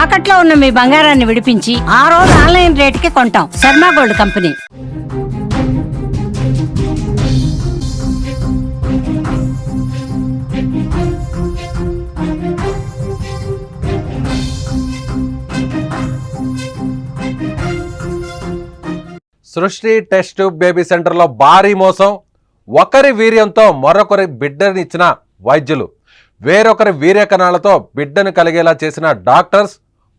తాకట్లో ఉన్న మీ బంగారాన్ని విడిపించి ఆ రోజు ఆన్లైన్ రేటుకి కొంటాం. Sharma gold company. సృష్టి టెస్ట్ ట్యూబ్ బేబీ సెంటర్లో భారీ మోసం. ఒకరి వీర్యంతో మరొకరి బిడ్డనిచ్చిన వైద్యులు, వేరొకరి వీర్య కణాలతో బిడ్డను కలిగేలా చేసిన డాక్టర్స్,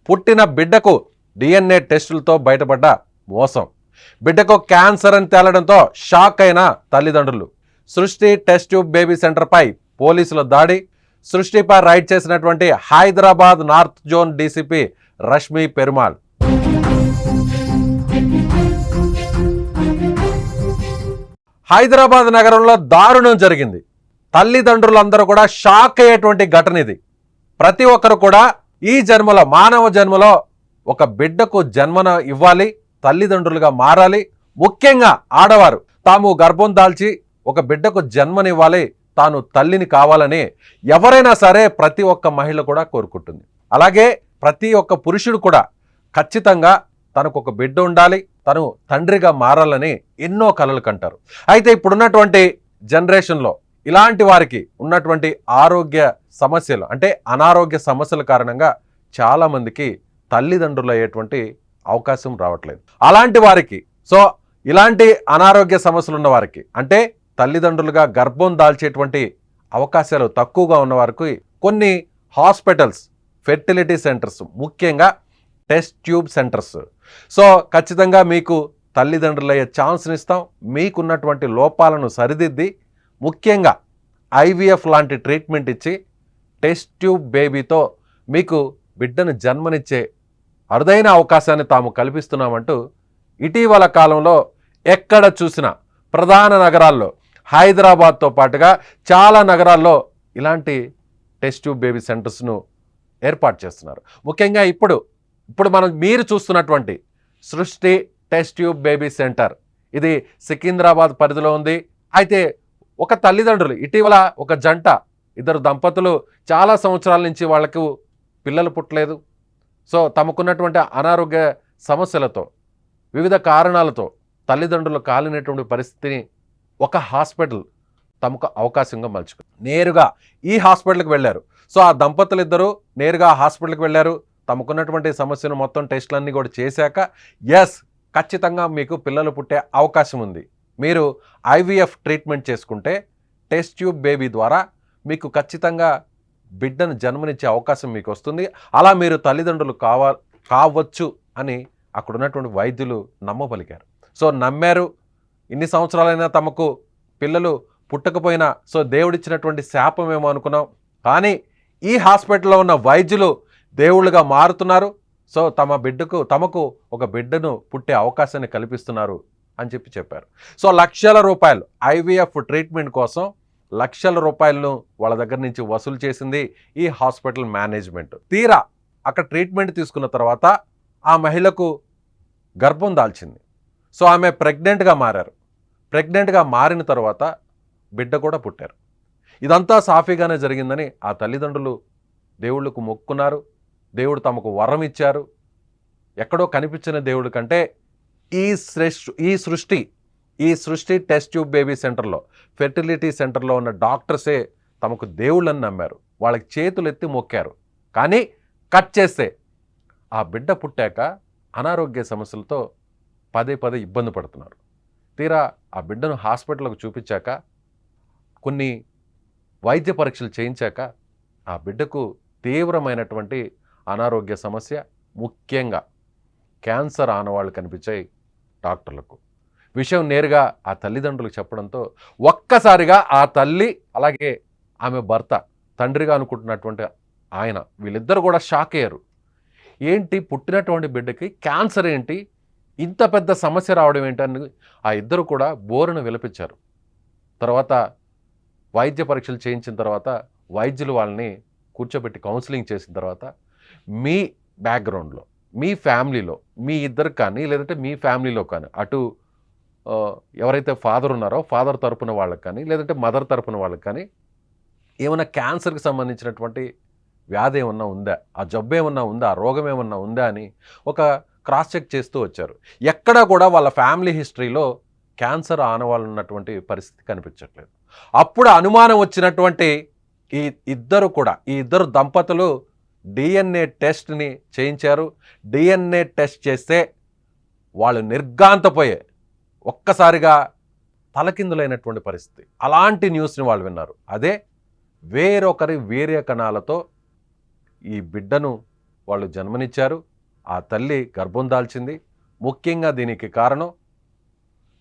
పుట్టిన బిడ్డకు DNA టెస్టులతో బయటపడ్డ మోసం. బిడ్డకు క్యాన్సర్ అని తేలడంతో షాక్ అయిన తల్లిదండ్రులు. సృష్టి టెస్ట్ ట్యూబ్ బేబీ సెంటర్పై పోలీసుల దాడి. సృష్టిపై రైడ్ చేసినటువంటి Hyderabad north zone DCP Rashmi Perumal. Hyderabad నగరంలో దారుణం జరిగింది. తల్లిదండ్రులందరూ కూడా షాక్ అయ్యేటువంటి ఘటన ఇది. ప్రతి ఒక్కరు కూడా ఈ జన్మలో, మానవ జన్మలో ఒక బిడ్డకు జన్మన ఇవ్వాలి, తల్లిదండ్రులుగా మారాలి. ముఖ్యంగా ఆడవారు తాము గర్భం దాల్చి ఒక బిడ్డకు జన్మనివ్వాలి, తాను తల్లిని కావాలని ఎవరైనా సరే ప్రతి ఒక్క మహిళ కూడా కోరుకుంటుంది. అలాగే ప్రతి ఒక్క పురుషుడు కూడా ఖచ్చితంగా తనకు ఒక బిడ్డ ఉండాలి, తను తండ్రిగా మారాలని ఎన్నో కలలు కంటారు. అయితే ఇప్పుడున్నటువంటి జనరేషన్లో ఇలాంటి వారికి ఉన్నటువంటి ఆరోగ్య సమస్యలు, అంటే అనారోగ్య సమస్యల కారణంగా చాలామందికి తల్లిదండ్రులు అయ్యేటువంటి అవకాశం రావట్లేదు. అలాంటి వారికి, ఇలాంటి అనారోగ్య సమస్యలు ఉన్న వారికి, అంటే తల్లిదండ్రులుగా గర్భం దాల్చేటువంటి అవకాశాలు తక్కువగా ఉన్న వారికి కొన్ని హాస్పిటల్స్, ఫెర్టిలిటీ సెంటర్స్, ముఖ్యంగా టెస్ట్ ట్యూబ్ సెంటర్స్, ఖచ్చితంగా మీకు తల్లిదండ్రులయ్యే ఛాన్స్ని ఇస్తాం. మీకున్నటువంటి లోపాలను సరిదిద్ది ముఖ్యంగా IVF లాంటి ట్రీట్మెంట్ ఇచ్చి టెస్ట్ ట్యూబ్ బేబీతో మీకు బిడ్డను జన్మనిచ్చే అరుదైన అవకాశాన్ని తాము కల్పిస్తున్నామంటూ ఇటీవల కాలంలో ఎక్కడ చూసినా ప్రధాన నగరాల్లో, హైదరాబాద్తో పాటుగా చాలా నగరాల్లో ఇలాంటి టెస్ట్ ట్యూబ్ బేబీ సెంటర్స్ను ఏర్పాటు చేస్తున్నారు. ముఖ్యంగా ఇప్పుడు మీరు చూస్తున్నటువంటి సృష్టి టెస్ట్ ట్యూబ్ బేబీ సెంటర్ ఇది సికింద్రాబాద్ పరిధిలో ఉంది. అయితే ఒక తల్లిదండ్రులు, ఇటీవల ఒక జంట, ఇద్దరు దంపతులు చాలా సంవత్సరాల నుంచి వాళ్ళకు పిల్లలు పుట్టలేదు. తమకున్నటువంటి అనారోగ్య సమస్యలతో, వివిధ కారణాలతో తల్లిదండ్రులు కాలినటువంటి పరిస్థితిని ఒక హాస్పిటల్ తమకు అవకాశంగా మలుచుకుంది. నేరుగా ఈ హాస్పిటల్కి వెళ్ళారు. ఆ దంపతులు ఇద్దరు నేరుగా హాస్పిటల్కి వెళ్ళారు. తమకున్నటువంటి సమస్యను మొత్తం టెస్టులన్నీ కూడా చేశాక, ఖచ్చితంగా మీకు పిల్లలు పుట్టే అవకాశం ఉంది, మీరు IVF ట్రీట్మెంట్ చేసుకుంటే టెస్ట్ ట్యూబ్ బేబీ ద్వారా మీకు ఖచ్చితంగా బిడ్డను జన్మనిచ్చే అవకాశం మీకు వస్తుంది, అలా మీరు తల్లిదండ్రులు కావచ్చు అని అక్కడ ఉన్నటువంటి వైద్యులు నమ్మబలికారు. నమ్మారు. ఇన్ని సంవత్సరాలైనా తమకు పిల్లలు పుట్టకపోయినా దేవుడిచ్చినటువంటి శాపమేమో అనుకున్నాం, కానీ ఈ హాస్పిటల్లో ఉన్న వైద్యులు దేవుళ్ళుగా మారుతున్నారు. తమకు ఒక బిడ్డను పుట్టే అవకాశాన్ని కల్పిస్తున్నారు అని చెప్పారు. లక్షల రూపాయలు IVF ట్రీట్మెంట్ కోసం లక్షల రూపాయలను వాళ్ళ దగ్గర నుంచి వసూలు చేసింది ఈ హాస్పిటల్ మేనేజ్మెంట్. తీరా అక్కడ ట్రీట్మెంట్ తీసుకున్న తర్వాత ఆ మహిళకు గర్భం దాల్చింది. ఆమె ప్రెగ్నెంట్గా మారారు. ప్రెగ్నెంట్గా మారిన తర్వాత బిడ్డ కూడా పుట్టారు. ఇదంతా సాఫీగానే జరిగిందని ఆ తల్లిదండ్రులు దేవుళ్ళకు మొక్కున్నారు. దేవుడు తమకు వరం ఇచ్చారు. ఎక్కడో కనిపించిన దేవుడి కంటే ఈ సృష్టి టెస్ట్ ట్యూబ్ బేబీ సెంటర్లో, ఫెర్టిలిటీ సెంటర్లో ఉన్న డాక్టర్సే తమకు దేవుళ్ళని నమ్మారు. వాళ్ళకి చేతులు ఎత్తి మొక్కారు. కానీ కట్ చేస్తే ఆ బిడ్డ పుట్టాక అనారోగ్య సమస్యలతో పదే ఇబ్బంది పడుతున్నారు. తీరా ఆ బిడ్డను హాస్పిటల్కు చూపించాక, కొన్ని వైద్య పరీక్షలు చేయించాక ఆ బిడ్డకు తీవ్రమైనటువంటి అనారోగ్య సమస్య, ముఖ్యంగా క్యాన్సర్ ఆనవాళ్ళు కనిపించాయి డాక్టర్లకు. విషయం నేరుగా ఆ తల్లిదండ్రులకు చెప్పడంతో ఒక్కసారిగా ఆ తల్లి, అలాగే ఆమె భర్త, తండ్రిగా అనుకుంటున్నటువంటి ఆయన, వీళ్ళిద్దరూ కూడా షాక్ అయ్యారు. ఏంటి, పుట్టినటువంటి బిడ్డకి క్యాన్సర్ ఏంటి, ఇంత పెద్ద సమస్య రావడం ఏంటని ఆ ఇద్దరు కూడా బోరును విలపించారు. తర్వాత వైద్య పరీక్షలు చేయించిన తర్వాత వైద్యులు వాళ్ళని కూర్చోబెట్టి కౌన్సిలింగ్ చేసిన తర్వాత, మీ బ్యాక్గ్రౌండ్లో, మీ ఫ్యామిలీలో, మీ ఇద్దరికి కానీ లేదంటే మీ ఫ్యామిలీలో కానీ, అటు ఎవరైతే ఫాదర్ ఉన్నారో ఫాదర్ తరపున వాళ్ళకి కానీ లేదంటే మదర్ తరపున వాళ్ళకి కానీ ఏమైనా క్యాన్సర్కి సంబంధించినటువంటి వ్యాధి ఏమన్నా ఉందా, ఆ జబ్బు ఏమన్నా ఉందా, ఆ రోగం ఏమన్నా ఉందా అని ఒక క్రాస్ చెక్ చేస్తూ వచ్చారు. ఎక్కడా కూడా వాళ్ళ ఫ్యామిలీ హిస్టరీలో క్యాన్సర్ ఆనవాళ్ళు ఉన్నటువంటి పరిస్థితి కనిపించట్లేదు. అప్పుడు అనుమానం వచ్చినటువంటి ఈ ఇద్దరు దంపతులు డిఎన్ఏ టెస్ట్ని చేయించారు. డిఎన్ఏ టెస్ట్ చేస్తే వాళ్ళు నిర్ఘాంతపోయే ఒక్కసారిగా తలకిందులైనటువంటి పరిస్థితి. అలాంటి న్యూస్ని వాళ్ళు విన్నారు. అదే వేరొకరి వీర్య కణాలతో ఈ బిడ్డను వాళ్ళు జన్మనిచ్చారు. ఆ తల్లి గర్భం దాల్చింది. ముఖ్యంగా దీనికి కారణం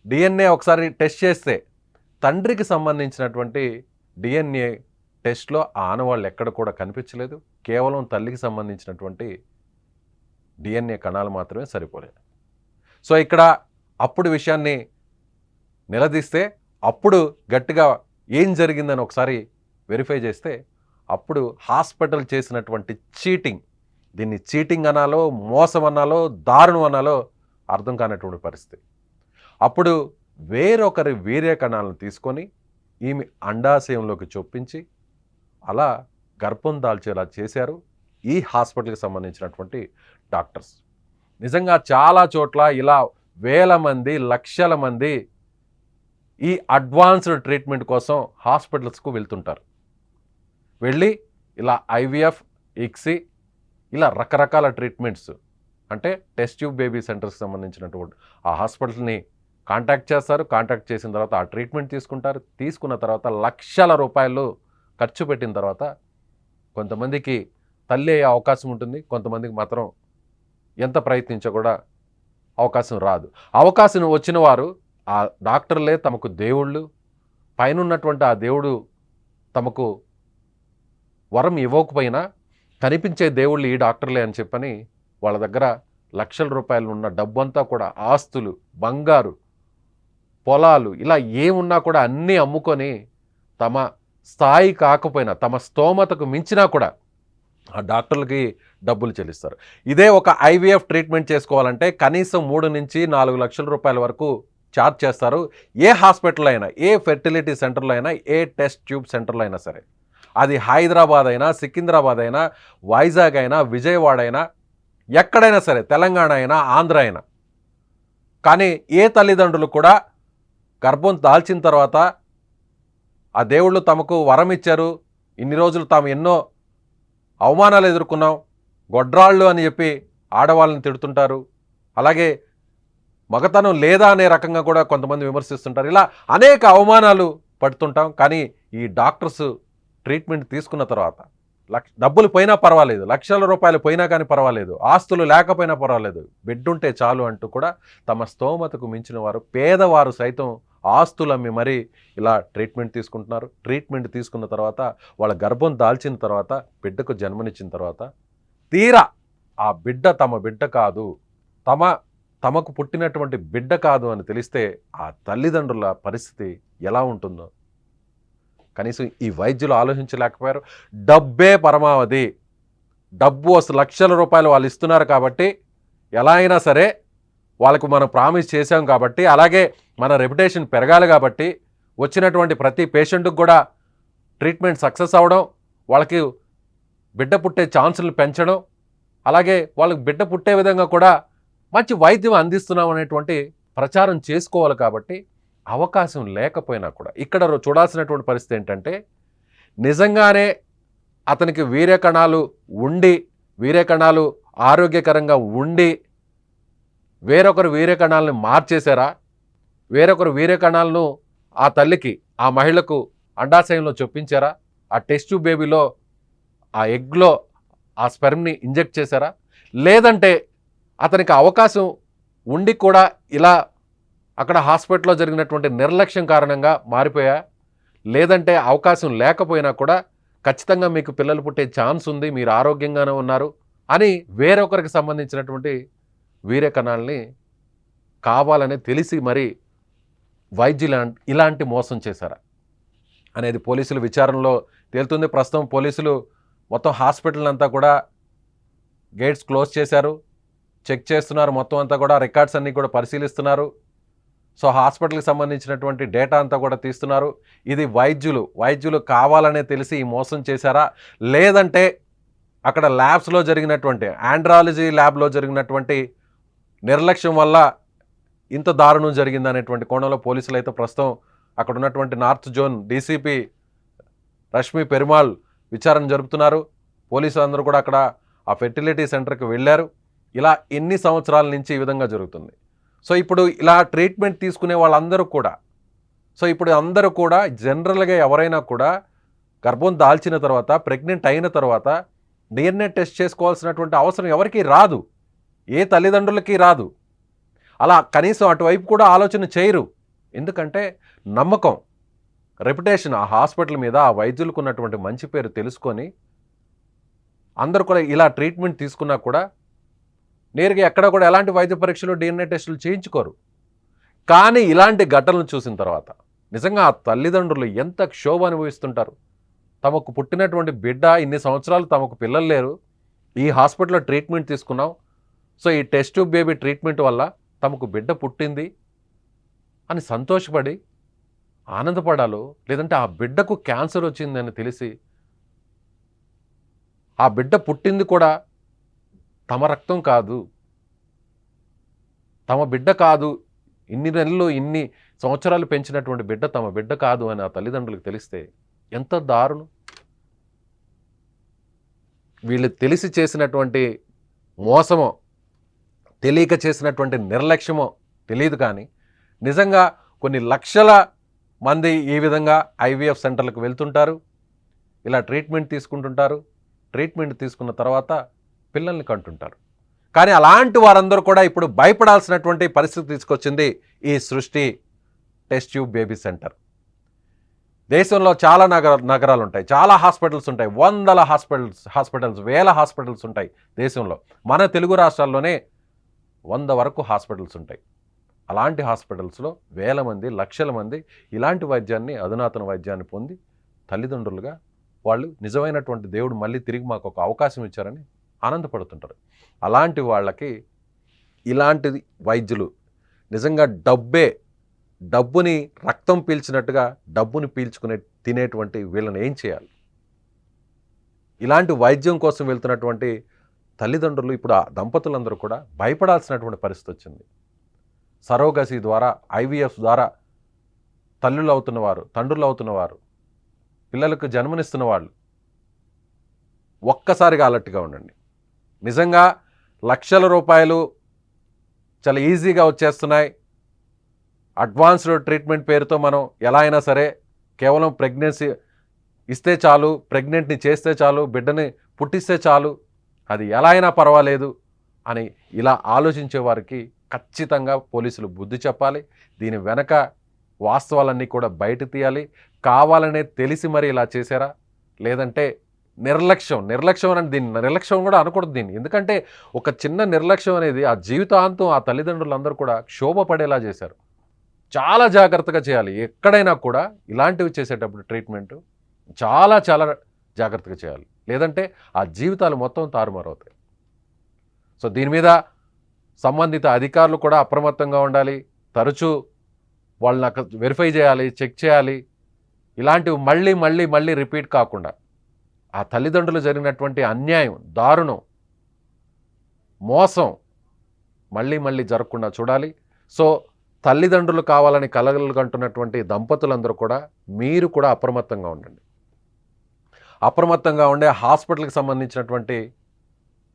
డిఎన్ఏ ఒకసారి టెస్ట్ చేస్తే తండ్రికి సంబంధించినటువంటి డిఎన్ఏ టెస్ట్లో ఆ ఆనవాళ్ళు ఎక్కడ కూడా కనిపించలేదు. కేవలం తల్లికి సంబంధించినటువంటి డిఎన్ఏ కణాలు మాత్రమే సరిపోలేదు. సో ఇక్కడ అప్పుడు విషయాన్ని నిలదీస్తే అప్పుడు గట్టిగా ఏం జరిగిందని ఒకసారి వెరిఫై చేస్తే అప్పుడు హాస్పిటల్ చేసినటువంటి చీటింగ్, దీన్ని చీటింగ్ అనాలో, మోసం అనాలో, దారుణం అనాలో అర్థం కానటువంటి పరిస్థితి. అప్పుడు వేరొకరి వీర్య కణాలను తీసుకొని ఈమె అండాశయంలోకి చొప్పించి అలా గర్భం దాల్చేలా చేశారు ఈ హాస్పిటల్కి సంబంధించినటువంటి డాక్టర్స్. నిజంగా చాలా చోట్ల ఇలా వేల మంది, లక్షల మంది ఈ అడ్వాన్స్డ్ ట్రీట్మెంట్ కోసం హాస్పిటల్స్కు వెళ్తుంటారు. వెళ్ళి ఇలా ఐవీఎఫ్, ఇక్సీ ఇలా రకరకాల ట్రీట్మెంట్స్, అంటే టెస్ట్ ట్యూబ్ బేబీ సెంటర్స్కి సంబంధించినటువంటి ఆ హాస్పిటల్ని కాంటాక్ట్ చేస్తారు. కాంటాక్ట్ చేసిన తర్వాత ఆ ట్రీట్మెంట్ తీసుకుంటారు. తీసుకున్న తర్వాత లక్షల రూపాయలు ఖర్చు పెట్టిన తర్వాత కొంతమందికి తల్లి అయ్యే అవకాశం ఉంటుంది, కొంతమందికి మాత్రం ఎంత ప్రయత్నించా కూడా అవకాశం రాదు. అవకాశం వచ్చిన వారు ఆ డాక్టర్లే తమకు దేవుళ్ళు, పైనున్నటువంటి ఆ దేవుడు తమకు వరం ఇవ్వకపోయినా కనిపించే దేవుళ్ళు ఈ డాక్టర్లే అని చెప్పని వాళ్ళ దగ్గర లక్షల రూపాయలు ఉన్న డబ్బంతా కూడా, ఆస్తులు, బంగారు, పొలాలు ఇలా ఏమున్నా కూడా అన్నీ అమ్ముకొని తమ స్థాయి కాకపోయినా, తమ స్తోమతకు మించినా కూడా ఆ డాక్టర్లకి డబ్బులు చెల్లిస్తారు. ఇదే ఒక ఐవీఎఫ్ ట్రీట్మెంట్ చేసుకోవాలంటే కనీసం 3 నుంచి 4 లక్షల రూపాయల వరకు ఛార్జ్ చేస్తారు. ఏ హాస్పిటల్ అయినా, ఏ ఫెర్టిలిటీ సెంటర్లో అయినా, ఏ టెస్ట్ ట్యూబ్ సెంటర్లో అయినా సరే, అది హైదరాబాద్ అయినా, సికింద్రాబాద్ అయినా, వైజాగ్ అయినా, విజయవాడ అయినా, ఎక్కడైనా సరే, తెలంగాణ అయినా, ఆంధ్ర అయినా. కానీ ఏ తల్లిదండ్రులు కూడా గర్భం దాల్చిన తర్వాత ఆ దేవుళ్ళు తమకు వరం ఇచ్చారు, ఇన్ని రోజులు తాము ఎన్నో అవమానాలు ఎదుర్కొన్నాం, గొడ్రాళ్ళు అని చెప్పి ఆడవాళ్ళని తిడుతుంటారు, అలాగే మగతనం లేదా అనే రకంగా కూడా కొంతమంది విమర్శిస్తుంటారు. ఇలా అనేక అవమానాలు పడుతుంటాం. కానీ ఈ డాక్టర్స్ ట్రీట్మెంట్ తీసుకున్న తర్వాత డబ్బులు పోయినా పర్వాలేదు, లక్షల రూపాయలు పోయినా కానీ పర్వాలేదు, ఆస్తులు లేకపోయినా పర్వాలేదు, బెడ్ ఉంటే చాలు అంటూ కూడా తమ స్తోమతకు మించిన వారు, పేదవారు సైతం ఆస్తులు అమ్మి మరీ ఇలా ట్రీట్మెంట్ తీసుకుంటున్నారు. ట్రీట్మెంట్ తీసుకున్న తర్వాత వాళ్ళ గర్భం దాల్చిన తర్వాత, బిడ్డకు జన్మనిచ్చిన తర్వాత తీరా ఆ బిడ్డ తమ బిడ్డ కాదు, తమకు పుట్టినటువంటి బిడ్డ కాదు అని తెలిస్తే ఆ తల్లిదండ్రుల పరిస్థితి ఎలా ఉంటుందో కనీసం ఈ వైద్యులు ఆలోచించలేకపోయారు. డబ్బే పరమావధి, డబ్బు అసలు లక్షల రూపాయలు వాళ్ళు ఇస్తున్నారు కాబట్టి ఎలా అయినా సరే వాళ్ళకు మనం ప్రామిస్ చేసాం కాబట్టి, అలాగే మన రెప్యుటేషన్ పెరగాలి కాబట్టి, వచ్చినటువంటి ప్రతి పేషెంట్కి కూడా ట్రీట్మెంట్ సక్సెస్ అవ్వడం, వాళ్ళకి బిడ్డ పుట్టే ఛాన్సులు పెంచడం, అలాగే వాళ్ళకి బిడ్డ పుట్టే విధంగా కూడా మంచి వైద్యం అందిస్తున్నాం అనేటువంటి ప్రచారం చేసుకోవాలి. కాబట్టి అవకాశం లేకపోయినా కూడా ఇక్కడ చూడాల్సినటువంటి పరిస్థితి ఏంటంటే, నిజంగానే అతనికి వీర్యకణాలు ఉండి, వీర్యకణాలు ఆరోగ్యకరంగా ఉండి వేరొకరు వీర్యకణాలను మార్చేశారా, వేరొకరు వీర్యకణాలను ఆ తల్లికి, ఆ మహిళకు అండాశయంలో చొప్పించారా, ఆ టెస్ట్ ట్యూబ్ బేబీలో ఆ ఎగ్లో ఆ స్పెర్మ్ని ఇంజెక్ట్ చేశారా, లేదంటే అతనికి అవకాశం ఉండి కూడా ఇలా అక్కడ హాస్పిటల్లో జరిగినటువంటి నిర్లక్ష్యం కారణంగా మారిపోయా, లేదంటే అవకాశం లేకపోయినా కూడా ఖచ్చితంగా మీకు పిల్లలు పుట్టే ఛాన్స్ ఉంది, మీరు ఆరోగ్యంగానే ఉన్నారు అని వేరొకరికి సంబంధించినటువంటి వీర్యకణాలని కావాలని తెలిసి మరి వైద్యులు ఇలాంటి మోసం చేశారా అనేది పోలీసులు విచారణలో తేలుతుంది. ప్రస్తుతం పోలీసులు మొత్తం హాస్పిటల్ అంతా కూడా గేట్స్ క్లోజ్ చేశారు, చెక్ చేస్తున్నారు, మొత్తం అంతా కూడా రికార్డ్స్ అన్నీ కూడా పరిశీలిస్తున్నారు. సో హాస్పిటల్కి సంబంధించినటువంటి డేటా అంతా కూడా తీస్తున్నారు. ఇది వైద్యులు కావాలనే తెలిసి ఈ మోసం చేశారా, లేదంటే అక్కడ ల్యాబ్స్లో జరిగినటువంటి ఆండ్రాలజీ ల్యాబ్లో జరిగినటువంటి నిర్లక్ష్యం వల్ల ఇంత దారుణం జరిగిందనేటువంటి కోణంలో పోలీసులు అయితే ప్రస్తుతం అక్కడ ఉన్నటువంటి north zone DCP Rashmi Perumal విచారణ జరుపుతున్నారు. పోలీసులు అందరూ కూడా అక్కడ ఆ ఫెర్టిలిటీ సెంటర్కి వెళ్ళారు. ఇలా ఎన్ని సంవత్సరాల నుంచి ఈ విధంగా జరుగుతుంది. సో ఇప్పుడు ఇలా ట్రీట్మెంట్ తీసుకునే వాళ్ళందరూ కూడా ఇప్పుడు అందరూ కూడా జనరల్గా ఎవరైనా కూడా గర్భం దాల్చిన తర్వాత ప్రెగ్నెంట్ అయిన తర్వాత డిఎన్ఏ టెస్ట్ చేసుకోవాల్సినటువంటి అవసరం ఎవరికీ రాదు, ఏ తల్లిదండ్రులకి రాదు. అలా కనీసం అటువైపు కూడా ఆలోచన చేయరు. ఎందుకంటే నమ్మకం, రెప్యుటేషన్ ఆ హాస్పిటల్ మీద, ఆ వైద్యులకు ఉన్నటువంటి మంచి పేరు తెలుసుకొని అందరూ కూడా ఇలా ట్రీట్మెంట్ తీసుకున్నా కూడా నేరుగా ఎక్కడ కూడా ఎలాంటి వైద్య పరీక్షలు డిఎన్ఏ టెస్టులు చేయించుకోరు. కానీ ఇలాంటి ఘటనలు చూసిన తర్వాత నిజంగా ఆ తల్లిదండ్రులు ఎంత క్షోభ అనుభవిస్తుంటారు. తమకు పుట్టినటువంటి బిడ్డ ఇన్ని సంవత్సరాలు తమకు పిల్లలు లేరు, ఈ హాస్పిటల్లో ట్రీట్మెంట్ తీసుకున్నాం, సో ఈ టెస్ట్ ట్యూబ్ బేబీ ట్రీట్మెంట్ వల్ల తమకు బిడ్డ పుట్టింది అని సంతోషపడి ఆనందపడాలో, లేదంటే ఆ బిడ్డకు క్యాన్సర్ వచ్చిందని తెలిసి ఆ బిడ్డ పుట్టింది కూడా తమ రక్తం కాదు, తమ బిడ్డ కాదు, ఇన్ని నెలలు ఇన్ని సంవత్సరాలు పెంచినటువంటి బిడ్డ తమ బిడ్డ కాదు అని ఆ తల్లిదండ్రులకు తెలిస్తే ఎంత దారుణం. వీళ్ళు తెలిసి చేసినటువంటి మోసమో తెలియక చేసినటువంటి నిర్లక్ష్యమో తెలియదు, కానీ నిజంగా కొన్ని లక్షల మంది ఈ విధంగా ఐవీఎఫ్ సెంటర్లకు వెళ్తుంటారు, ఇలా ట్రీట్మెంట్ తీసుకుంటుంటారు. ట్రీట్మెంట్ తీసుకున్న తర్వాత పిల్లల్ని కంటుంటారు. కానీ అలాంటి వారందరూ కూడా ఇప్పుడు భయపడాల్సినటువంటి పరిస్థితి తీసుకొచ్చింది ఈ సృష్టి టెస్ట్ ట్యూబ్ బేబీ సెంటర్. దేశంలో చాలా నగరాలు ఉంటాయి, చాలా హాస్పిటల్స్ ఉంటాయి, వందల హాస్పిటల్స్ వేల హాస్పిటల్స్ ఉంటాయి దేశంలో. మన తెలుగు రాష్ట్రాల్లోనే 100 వరకు హాస్పిటల్స్ ఉంటాయి. అలాంటి హాస్పిటల్స్లో వేల మంది, లక్షల మంది ఇలాంటి వైద్యాన్ని, అధునాతన వైద్యాన్ని పొంది తల్లిదండ్రులుగా వాళ్ళు నిజమైనటువంటి దేవుడు మళ్ళీ తిరిగి మాకు ఒక అవకాశం ఇచ్చారని ఆనందపడుతుంటారు. అలాంటి వాళ్ళకి ఇలాంటి వైద్యులు నిజంగా డబ్బుని రక్తం పీల్చినట్టుగా డబ్బుని పీల్చుకునే తినేటువంటి వీళ్ళని ఏం చేయాలి? ఇలాంటి వైద్యం కోసం వెళ్తున్నటువంటి తల్లిదండ్రులు, ఇప్పుడు ఆ దంపతులందరూ కూడా భయపడాల్సినటువంటి పరిస్థితి వచ్చింది. సరోగసి ద్వారా, ఐవీఎఫ్ ద్వారా తల్లులు అవుతున్నవారు, తండ్రులు అవుతున్నవారు, పిల్లలకు జన్మనిస్తున్న వాళ్ళు ఒక్కసారిగా అలర్ట్గా ఉండండి. నిజంగా లక్షల రూపాయలు చాలా ఈజీగా వచ్చేస్తున్నాయి. అడ్వాన్స్డ్ ట్రీట్మెంట్ పేరుతో మనం ఎలా అయినా సరే కేవలం ప్రెగ్నెన్సీ ఇస్తే చాలు, ప్రెగ్నెంట్ని చేస్తే చాలు, బిడ్డని పుట్టిస్తే చాలు, అది ఎలా అయినా పర్వాలేదు అని ఇలా ఆలోచించే వారికి ఖచ్చితంగా పోలీసులు బుద్ధి చెప్పాలి. దీని వెనక వాస్తవాలన్నీ కూడా బయట తీయాలి. కావాలనే తెలిసి మరి ఇలా చేశారా, లేదంటే నిర్లక్ష్యం అని దీన్ని నిర్లక్ష్యం కూడా అనకూడదు దీన్ని. ఎందుకంటే ఒక చిన్న నిర్లక్ష్యం అనేది ఆ జీవితాంతం ఆ తల్లిదండ్రులందరూ కూడా క్షోభపడేలా చేశారు. చాలా జాగ్రత్తగా చేయాలి. ఎక్కడైనా కూడా ఇలాంటివి చేసేటప్పుడు ట్రీట్మెంట్ చాలా జాగ్రత్తగా చేయాలి, లేదంటే ఆ జీవితాలు మొత్తం తారుమారవుతాయి. సో దీని మీద సంబంధిత అధికారులు కూడా అప్రమత్తంగా ఉండాలి. తరచూ వాళ్ళని వెరిఫై చేయాలి, చెక్ చేయాలి. ఇలాంటివి మళ్ళీ రిపీట్ కాకుండా ఆ తల్లిదండ్రులు జరిగినటువంటి అన్యాయం, దారుణం, మోసం మళ్ళీ జరగకుండా చూడాలి. సో తల్లిదండ్రులు కావాలని కలగలు కంటున్నటువంటి దంపతులందరూ కూడా మీరు కూడా అప్రమత్తంగా ఉండండి. అప్రమత్తంగా ఉండే హాస్పిటల్కి సంబంధించినటువంటి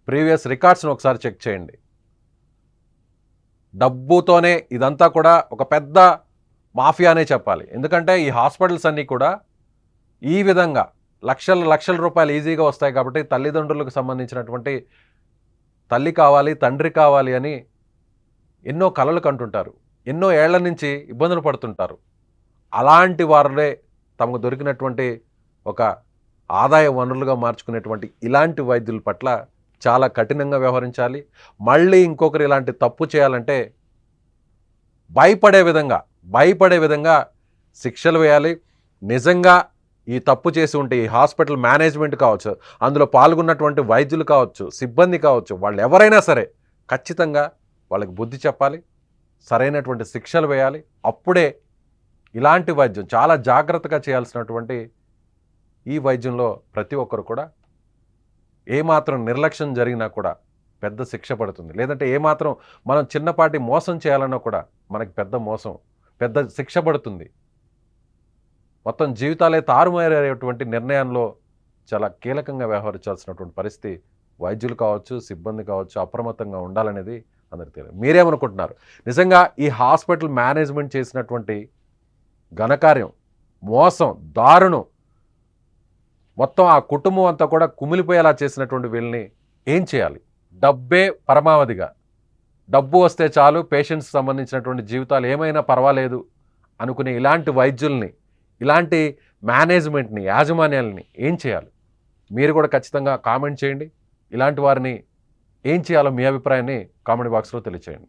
ప్రీవియస్ రికార్డ్స్ని ఒకసారి చెక్ చేయండి. డబ్బుతోనే ఇదంతా కూడా ఒక పెద్ద మాఫియానే చెప్పాలి. ఎందుకంటే ఈ హాస్పిటల్స్ అన్నీ కూడా ఈ విధంగా లక్షల రూపాయలు ఈజీగా వస్తాయి కాబట్టి తల్లిదండ్రులకు సంబంధించినటువంటి తల్లి కావాలి, తండ్రి కావాలి అని ఎన్నో కలలు కంటుంటారు, ఎన్నో ఏళ్ల నుంచి ఇబ్బందులు పడుతుంటారు. అలాంటి వారులే తమకు దొరికినటువంటి ఒక ఆదాయ వనరులుగా మార్చుకునేటువంటి ఇలాంటి వైద్యుల పట్ల చాలా కఠినంగా వ్యవహరించాలి. మళ్ళీ ఇంకొకరు ఇలాంటి తప్పు చేయాలంటే భయపడే విధంగా శిక్షలు వేయాలి. నిజంగా ఈ తప్పు చేసి ఉంటే ఈ హాస్పిటల్ మేనేజ్మెంట్ కావచ్చు, అందులో పాల్గొన్నటువంటి వైద్యులు కావచ్చు, సిబ్బంది కావచ్చు, వాళ్ళు ఎవరైనా సరే ఖచ్చితంగా వాళ్ళకి బుద్ధి చెప్పాలి, సరైనటువంటి శిక్షలు వేయాలి. అప్పుడే ఇలాంటి వైద్యం చాలా జాగ్రత్తగా చేయాల్సినటువంటి ఈ వైద్యంలో ప్రతి ఒక్కరు కూడా ఏమాత్రం నిర్లక్ష్యం జరిగినా కూడా పెద్ద శిక్ష పడుతుంది. లేదంటే ఏమాత్రం మనం చిన్నపాటి మోసం చేయాలన్నా కూడా మనకి పెద్ద మోసం, పెద్ద శిక్ష పడుతుంది. మొత్తం జీవితాలే తారుమారేటువంటి నిర్ణయంలో చాలా కీలకంగా వ్యవహరించాల్సినటువంటి పరిస్థితి వైద్యులు కావచ్చు, సిబ్బంది కావచ్చు అప్రమత్తంగా ఉండాలనేది అందరికీ తెలియదు. మీరేమనుకుంటున్నారు? నిజంగా ఈ హాస్పిటల్ మేనేజ్మెంట్ చేసినటువంటి ఘనకార్యం, మోసం, దారుణం, మొత్తం ఆ కుటుంబం అంతా కూడా కుమిలిపోయేలా చేసినటువంటి వీళ్ళని ఏం చేయాలి? డబ్బే పరమావధిగా, డబ్బు వస్తే చాలు, పేషెంట్స్కి సంబంధించినటువంటి జీవితాలు ఏమైనా పర్వాలేదు అనుకునే ఇలాంటి వైద్యుల్ని, ఇలాంటి మేనేజ్మెంట్ని, యాజమాన్యాలని ఏం చేయాలి? మీరు కూడా ఖచ్చితంగా కామెంట్ చేయండి. ఇలాంటి వారిని ఏం చేయాలో మీ అభిప్రాయాన్ని కామెంట్ బాక్స్లో తెలియచేయండి.